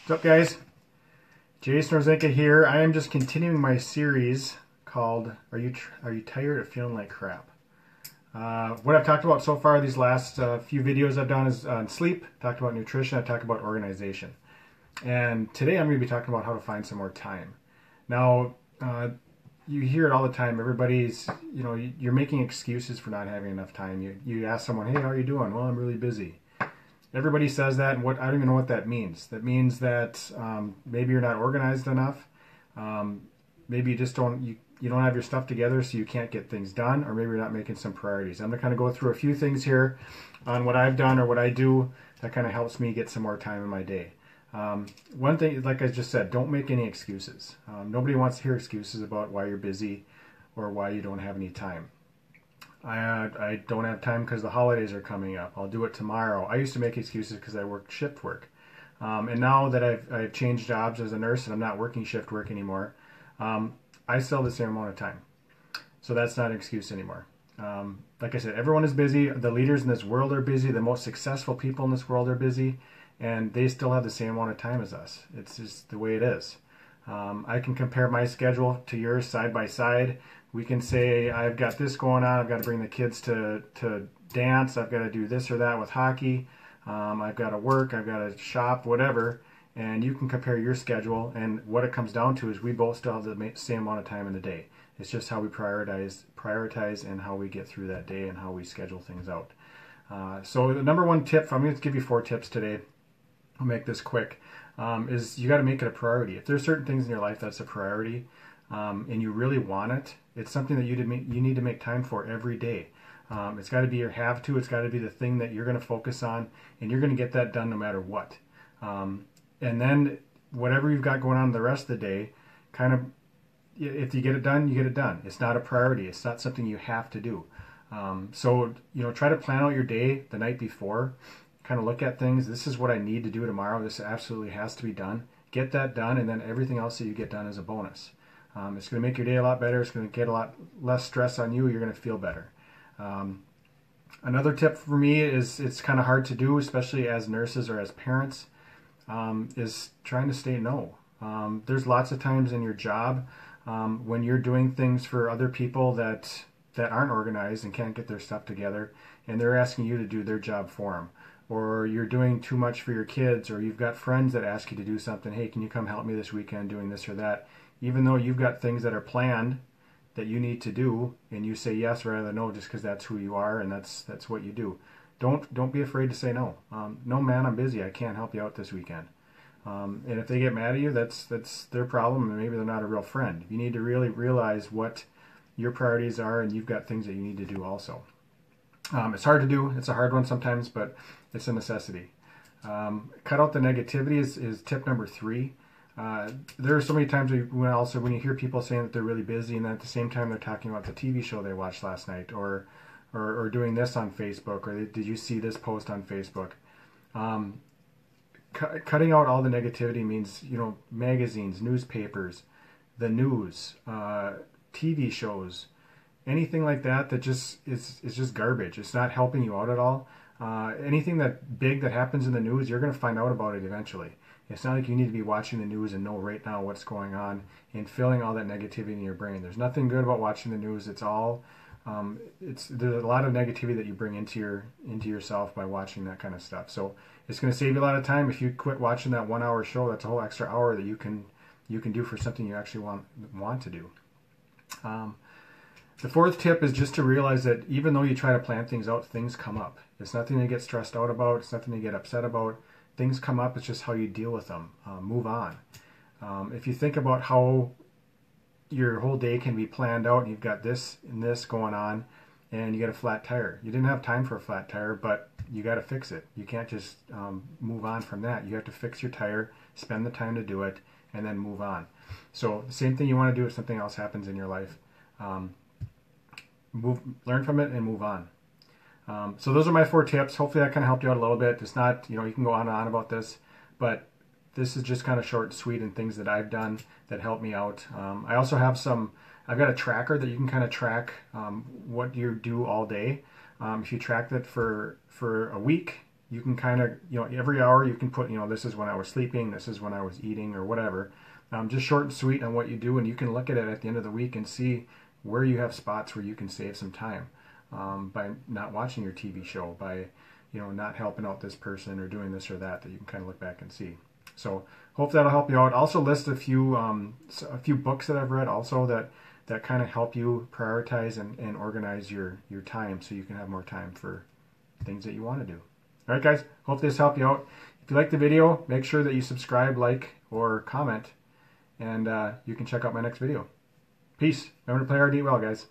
What's up, guys? Jason Rozinka here. I am just continuing my series called Are You Tired of Feeling Like Crap? What I've talked about so far, these last few videos I've done is on sleep, talked about nutrition, I talked about organization. And today I'm going to be talking about how to find some more time. Now, you hear it all the time. Everybody's, you're making excuses for not having enough time. You ask someone, hey, how are you doing? Well, I'm really busy. Everybody says that, and I don't even know what that means. That means that maybe you're not organized enough. Maybe you just don't you don't have your stuff together, so you can't get things done, or maybe you're not making some priorities. I'm going to kind of go through a few things here on what I've done or what I do that kind of helps me get some more time in my day. One thing, like I just said, don't make any excuses. Nobody wants to hear excuses about why you're busy or why you don't have any time. I don't have time because the holidays are coming up. I'll do it tomorrow. I used to make excuses because I worked shift work. And now that I've changed jobs as a nurse and I'm not working shift work anymore, I still have the same amount of time. So that's not an excuse anymore. Like I said, everyone is busy. The leaders in this world are busy. The most successful people in this world are busy. And they still have the same amount of time as us. It's just the way it is. I can compare my schedule to yours side by side. We can say, I've got this going on, I've got to bring the kids to dance, I've got to do this or that with hockey, I've got to work, I've got to shop, whatever, and you can compare your schedule, and what it comes down to is we both still have the same amount of time in the day. It's just how we prioritize and how we get through that day and how we schedule things out. So the number one tip, I'm going to give you 4 tips today, I'll make this quick, is you got to make it a priority. If there's certain things in your life that's a priority, and you really want it, it's something that you need to make time for every day. It's got to be your have to. It's got to be the thing that you're going to focus on, and you're going to get that done no matter what. And then whatever you've got going on the rest of the day, kind of, if you get it done, you get it done. It's not a priority. It's not something you have to do. So try to plan out your day the night before. Kind of look at things. This is what I need to do tomorrow. This absolutely has to be done. Get that done, and then everything else that you get done is a bonus. It's going to make your day a lot better. It's going to get a lot less stress on you. You're going to feel better. Another tip for me is it's kind of hard to do, especially as nurses or as parents, is trying to say no. There's lots of times in your job when you're doing things for other people that aren't organized and can't get their stuff together, and they're asking you to do their job for them. Or you're doing too much for your kids, or you've got friends that ask you to do something. Hey, can you come help me this weekend doing this or that? Even though you've got things that are planned that you need to do, and you say yes rather than no just because that's who you are and that's what you do. Don't be afraid to say no. No, man, I'm busy. I can't help you out this weekend. And if they get mad at you, that's their problem, and maybe they're not a real friend. You need to really realize what your priorities are, and you've got things that you need to do also. It's hard to do. It's a hard one sometimes, but it's a necessity. Cut out the negativity is tip number 3. There are so many times when you hear people saying that they're really busy, and then at the same time they're talking about the TV show they watched last night, or doing this on Facebook, or did you see this post on Facebook? Cutting out all the negativity means magazines, newspapers, the news, TV shows, anything like that just is just garbage. It's not helping you out at all. Anything that big that happens in the news, you're going to find out about it eventually. It's not like you need to be watching the news and know right now what's going on and filling all that negativity in your brain. There's nothing good about watching the news. It's all, there's a lot of negativity that you bring into yourself by watching that kind of stuff. So it's going to save you a lot of time. If you quit watching that 1-hour show, that's a whole extra hour that you can do for something you actually want to do. The 4th tip is just to realize that even though you try to plan things out, things come up. It's nothing to get stressed out about. It's nothing to get upset about. Things come up. It's just how you deal with them. Move on. If you think about how your whole day can be planned out, and you've got this and this going on, and you get a flat tire. You didn't have time for a flat tire, but you got to fix it. You can't just move on from that. You have to fix your tire, spend the time to do it, and then move on. So the same thing you want to do if something else happens in your life. Learn from it and move on. So those are my 4 tips. Hopefully that kind of helped you out a little bit. It's not, you can go on and on about this, but this is just kind of short and sweet and things that I've done that help me out. I also have I've got a tracker that you can kind of track what you do all day. If you track that for a week, you can kind of, every hour you can put, this is when I was sleeping, this is when I was eating, or whatever. Just short and sweet on what you do, and you can look at it at the end of the week and see where you have spots where you can save some time by not watching your TV show, by not helping out this person or doing this or that you can kind of look back and see. So hope that'll help you out. Also list a few books that I've read also that kind of help you prioritize and organize your time so you can have more time for things that you want to do. All right, guys, hope this helped you out. If you like the video, make sure that you subscribe, like, or comment, and you can check out my next video. Peace. Remember to play hard and eat well, guys.